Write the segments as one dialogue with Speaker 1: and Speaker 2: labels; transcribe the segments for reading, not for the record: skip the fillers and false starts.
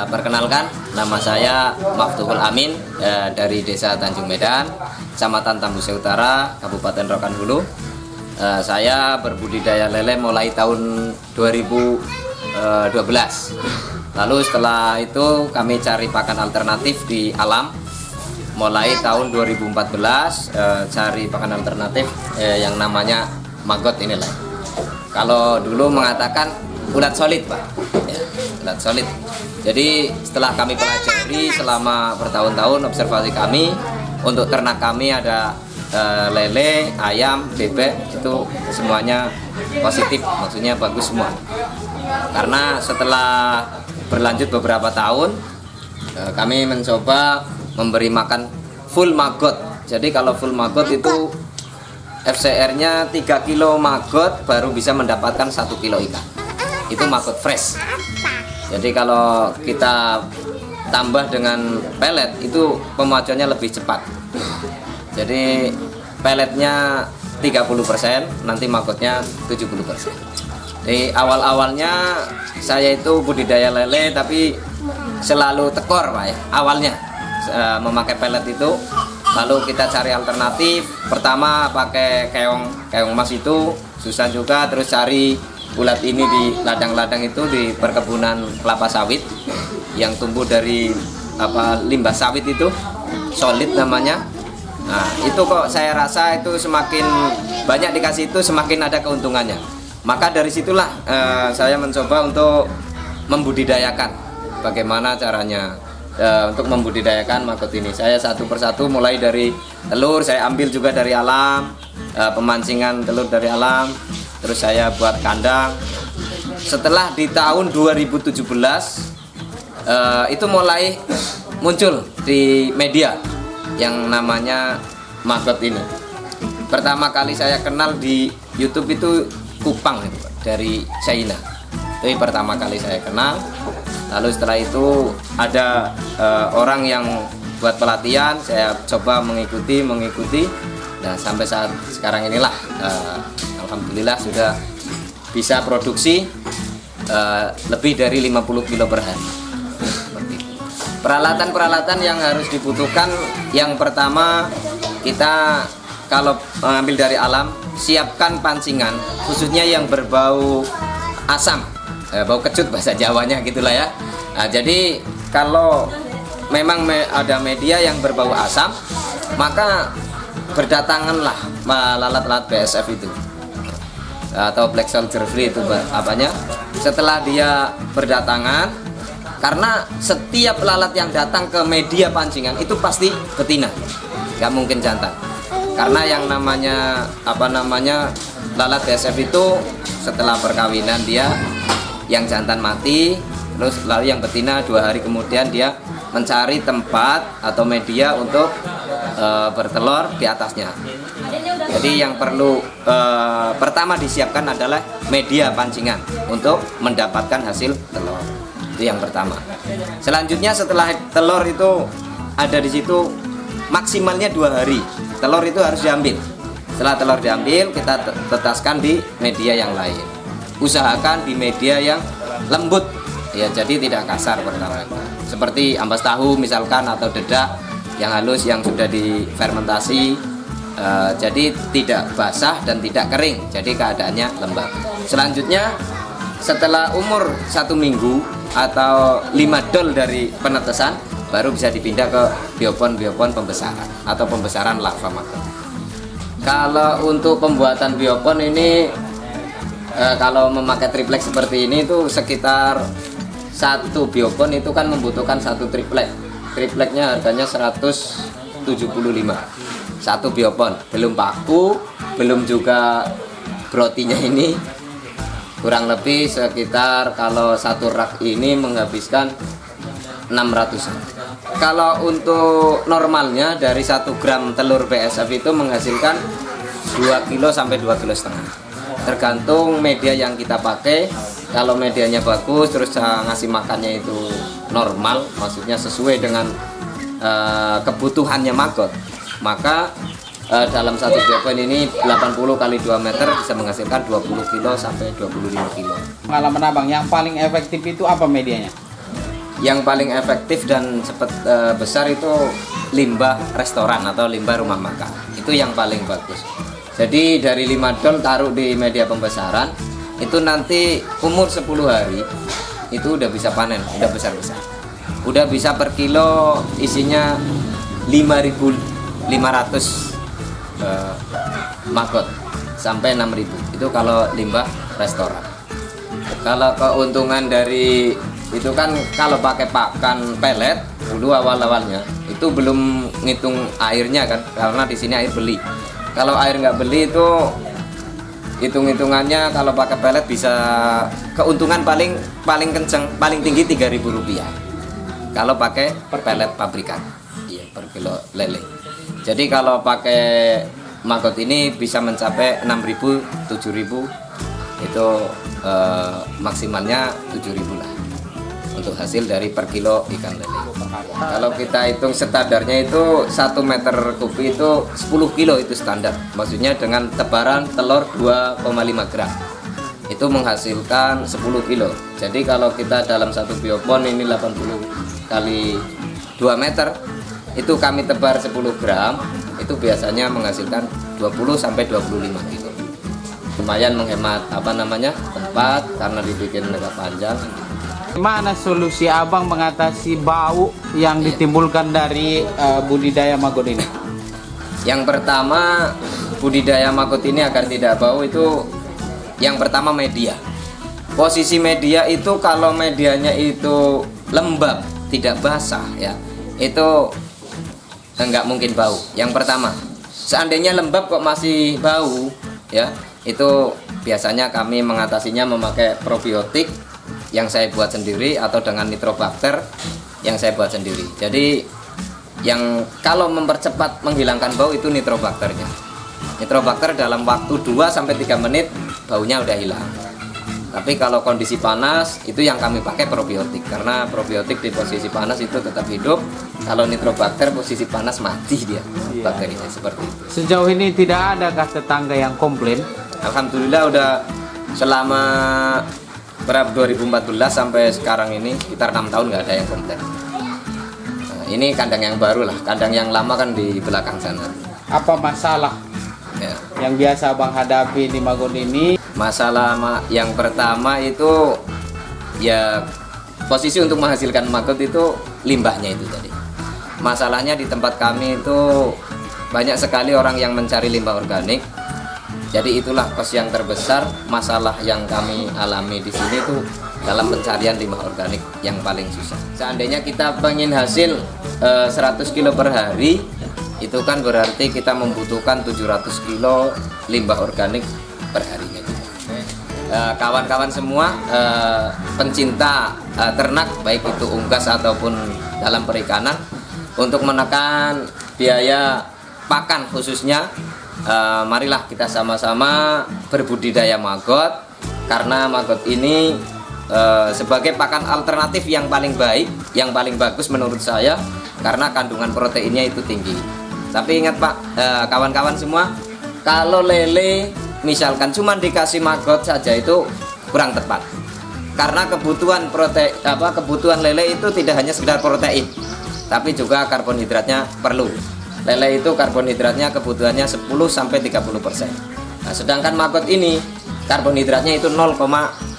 Speaker 1: Perkenalkan, nama saya Maftuhul Amin dari Desa Tanjung Medan, Kecamatan Tambuse Utara, Kabupaten Rokan Hulu. Saya berbudidaya lele mulai tahun 2012. Lalu setelah itu kami cari pakan alternatif di alam. Mulai tahun 2014 cari pakan alternatif yang namanya maggot inilah. Kalau dulu mengatakan ulat solid, Pak. Ya, ulat solid. Jadi setelah kami pelajari selama bertahun-tahun observasi kami, untuk ternak kami ada lele, ayam, bebek, itu semuanya positif, maksudnya bagus semua. Karena setelah berlanjut beberapa tahun, kami mencoba memberi makan full maggot. Jadi kalau full maggot itu FCR-nya 3 kilo maggot baru bisa mendapatkan 1 kilo ikan. Itu maggot fresh. Jadi kalau kita tambah dengan pelet itu pemajuannya lebih cepat. Jadi peletnya 30%, nanti maggotnya 70%. Jadi awal-awalnya saya itu budidaya lele tapi selalu tekor, Pak ya. Awalnya memakai pelet itu, lalu kita cari alternatif. Pertama pakai keong emas, itu susah juga. Terus cari ulat ini di ladang-ladang itu di perkebunan kelapa sawit yang tumbuh dari limbah sawit, itu solid namanya. Nah, itu kok saya rasa itu semakin banyak dikasih itu semakin ada keuntungannya. Maka dari situlah saya mencoba untuk membudidayakan. Bagaimana caranya untuk membudidayakan maggot ini? Saya satu persatu mulai dari telur, saya ambil juga dari alam, pemancingan telur dari alam. Terus saya buat kandang. Setelah di tahun 2017 itu mulai muncul di media yang namanya maggot ini. Pertama kali saya kenal di YouTube itu kupang itu, dari China. Itu pertama kali saya kenal. Lalu setelah itu ada orang yang buat pelatihan, saya coba mengikuti. Nah, sampai saat sekarang inilah alhamdulillah sudah bisa produksi lebih dari 50 kilo per hari. Peralatan-peralatan yang harus dibutuhkan, yang pertama kita kalau mengambil dari alam, siapkan pancingan khususnya yang berbau asam, bau kecut bahasa Jawanya gitulah ya. Nah, jadi kalau memang ada media yang berbau asam, maka berdatanganlah lalat-lalat BSF itu atau Black Soldier Flea itu apanya. Setelah dia berdatangan, karena setiap lalat yang datang ke media pancingan itu pasti betina, nggak mungkin jantan. Karena yang namanya lalat BSF itu setelah perkawinan dia yang jantan mati, terus lalu yang betina 2 hari kemudian dia mencari tempat atau media untuk bertelur di atasnya. Jadi yang perlu pertama disiapkan adalah media pancingan untuk mendapatkan hasil telur. Itu yang pertama. Selanjutnya setelah telur itu ada di situ, maksimalnya 2 hari telur itu harus diambil. Setelah telur diambil, kita tetaskan di media yang lain. Usahakan di media yang lembut ya, jadi tidak kasar pertama. Seperti ampas tahu misalkan, atau dedak yang halus yang sudah difermentasi, jadi tidak basah dan tidak kering, jadi keadaannya lembab. Selanjutnya setelah umur 1 minggu atau 5 dol dari penetesan, baru bisa dipindah ke biopon pembesaran atau pembesaran larva maggot. Kalau untuk pembuatan biopon ini, kalau memakai triplek seperti ini itu sekitar 1 biopon itu kan membutuhkan 1 triplek. Tripleknya harganya 175. 1 biopon, belum paku, belum juga brotinya ini. Kurang lebih sekitar kalau 1 rak ini menghabiskan 600-an. Kalau untuk normalnya dari 1 gram telur BSF itu menghasilkan 2 kilo sampai 2,5 kilo. Tergantung media yang kita pakai. Kalau medianya bagus, terus ngasih makannya itu normal, maksudnya sesuai dengan kebutuhannya maggot, maka dalam 1 biopon ini 80 kali 2 meter bisa menghasilkan 20 kilo sampai 25 kilo.
Speaker 2: Pengalaman abang yang paling efektif itu apa medianya?
Speaker 1: yang paling efektif dan cepat besar itu limbah restoran atau limbah rumah makan. Itu yang paling bagus. Jadi dari 5 dol taruh di media pembesaran, itu nanti umur 10 hari itu udah bisa panen, udah besar-besar. Udah bisa per kilo isinya 5.500 maggot sampai 6.000. Itu kalau limbah restoran. Kalau keuntungan dari itu kan kalau pakai pakan pelet dulu awal-awalnya itu belum ngitung airnya kan, karena di sini air beli. Kalau air nggak beli itu hitung-hitungannya kalau pakai pelet bisa keuntungan paling kenceng paling tinggi Rp3.000 kalau pakai pelet pabrikan, iya, per kilo lele. Jadi kalau pakai maggot ini bisa mencapai 6.000 7.000, itu maksimalnya 7.000 lah untuk hasil dari per kilo ikan lele. Kalau kita hitung standarnya itu 1 meter kubik itu 10 kilo itu standar. Maksudnya dengan tebaran telur 2,5 gram itu menghasilkan 10 kilo. Jadi kalau kita dalam satu biopon ini 80 kali 2 meter itu kami tebar 10 gram itu biasanya menghasilkan 20 sampai 25 kilo. Lumayan menghemat tempat karena dibikin agak panjang.
Speaker 2: Gimana solusi abang mengatasi bau yang ditimbulkan dari budidaya maggot ini?
Speaker 1: Yang pertama, budidaya maggot ini agar tidak bau itu yang pertama media. Posisi media itu kalau medianya itu lembab, tidak basah ya, itu enggak mungkin bau. Yang pertama, seandainya lembab kok masih bau ya, itu biasanya kami mengatasinya memakai probiotik yang saya buat sendiri atau dengan nitrobakter yang saya buat sendiri. Jadi yang kalau mempercepat menghilangkan bau itu nitrobakternya. Nitrobakter dalam waktu 2-3 menit baunya udah hilang. Tapi kalau kondisi panas itu yang kami pakai probiotik, karena probiotik di posisi panas itu tetap hidup. Kalau nitrobakter posisi panas mati dia, bakterinya seperti itu.
Speaker 2: Sejauh ini tidak adakah tetangga yang komplain?
Speaker 1: Alhamdulillah udah selama 2014 sampai sekarang ini sekitar 6 tahun nggak ada yang komplain. Nah, ini kandang yang baru lah, kandang yang lama kan di belakang sana.
Speaker 2: Apa masalah
Speaker 1: Ya.
Speaker 2: yang biasa abang hadapi di maggot ini?
Speaker 1: Masalah yang pertama itu ya posisi untuk menghasilkan maggot itu limbahnya itu tadi. Masalahnya di tempat kami itu banyak sekali orang yang mencari limbah organik. Jadi itulah kos yang terbesar. Masalah yang kami alami di sini tuh dalam pencarian limbah organik yang paling susah. Seandainya kita pengen hasil 100 kilo per hari, itu kan berarti kita membutuhkan 700 kilo limbah organik per harinya. Kawan-kawan semua pencinta ternak baik itu unggas ataupun dalam perikanan, untuk menekan biaya pakan khususnya, marilah kita sama-sama berbudidaya maggot, karena maggot ini sebagai pakan alternatif yang paling baik, yang paling bagus menurut saya, karena kandungan proteinnya itu tinggi. Tapi ingat Pak, kawan-kawan semua, kalau lele misalkan cuma dikasih maggot saja itu kurang tepat, karena kebutuhan kebutuhan lele itu tidak hanya sekedar protein, tapi juga karbohidratnya perlu. Lele itu karbohidratnya kebutuhannya 10-30%. Nah, sedangkan maggot ini karbohidratnya itu 0,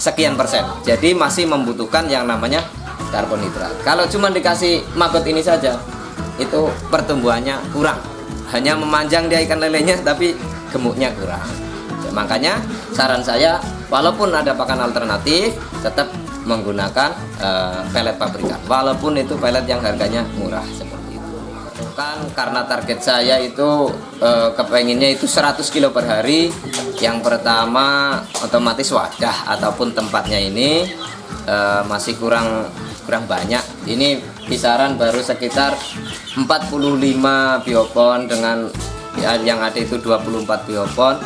Speaker 1: sekian persen. Jadi masih membutuhkan yang namanya karbohidrat. Kalau cuma dikasih maggot ini saja, itu pertumbuhannya kurang. Hanya memanjang dia ikan lelenya, tapi gemuknya kurang. Ya, makanya saran saya, walaupun ada pakan alternatif, tetap menggunakan pelet pabrikan. Walaupun itu pelet yang harganya murah seperti itu. Kan karena target saya itu kepenginnya itu 100 kilo per hari. Yang pertama otomatis wadah ataupun tempatnya ini masih kurang banyak. Ini kisaran baru sekitar 45 biopon dengan yang ada itu 24 biopon.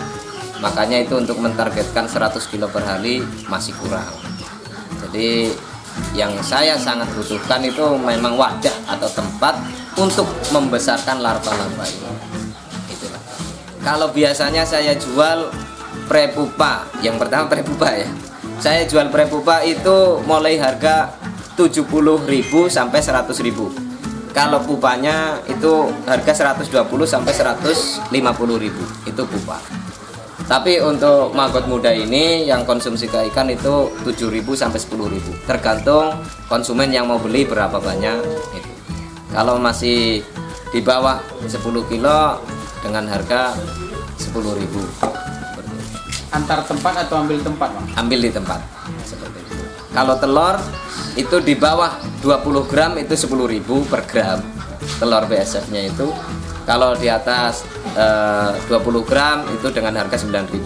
Speaker 1: Makanya itu untuk mentargetkan 100 kilo per hari masih kurang. Jadi yang saya sangat butuhkan itu memang wadah atau tempat untuk membesarkan larva-larva ini. Itulah. Kalau biasanya saya jual prepupa, yang pertama prepupa ya. Saya jual prepupa itu mulai harga 70.000 sampai 100.000. Kalau pupanya itu harga 120 sampai 150.000 itu pupa. Tapi untuk maggot muda ini yang konsumsi ke ikan itu 7.000 sampai 10.000. Tergantung konsumen yang mau beli berapa banyak itu. Kalau masih di bawah 10 kilo dengan harga 10.000.
Speaker 2: Antar tempat atau ambil tempat, Bang?
Speaker 1: Ambil di tempat seperti itu. Kalau telur itu di bawah 20 gram itu 10.000 per gram telur BSF-nya itu. Kalau di atas 20 gram itu dengan harga 9.000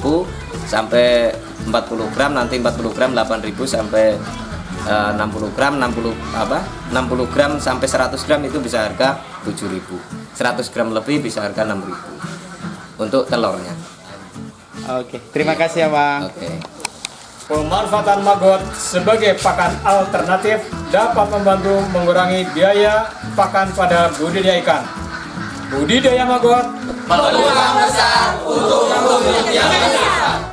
Speaker 1: sampai 40 gram, nanti 40 gram 8.000 sampai 60 gram 60 gram sampai 100 gram itu bisa harga 7.000. 100 gram lebih bisa harga 6.000 untuk telurnya.
Speaker 2: Oke, terima kasih ya, Bang.
Speaker 1: Oke.
Speaker 3: Pemanfaatan maggot sebagai pakan alternatif dapat membantu mengurangi biaya pakan pada budidaya ikan. Budidaya maggot
Speaker 1: Peluang besar untuk yang besar.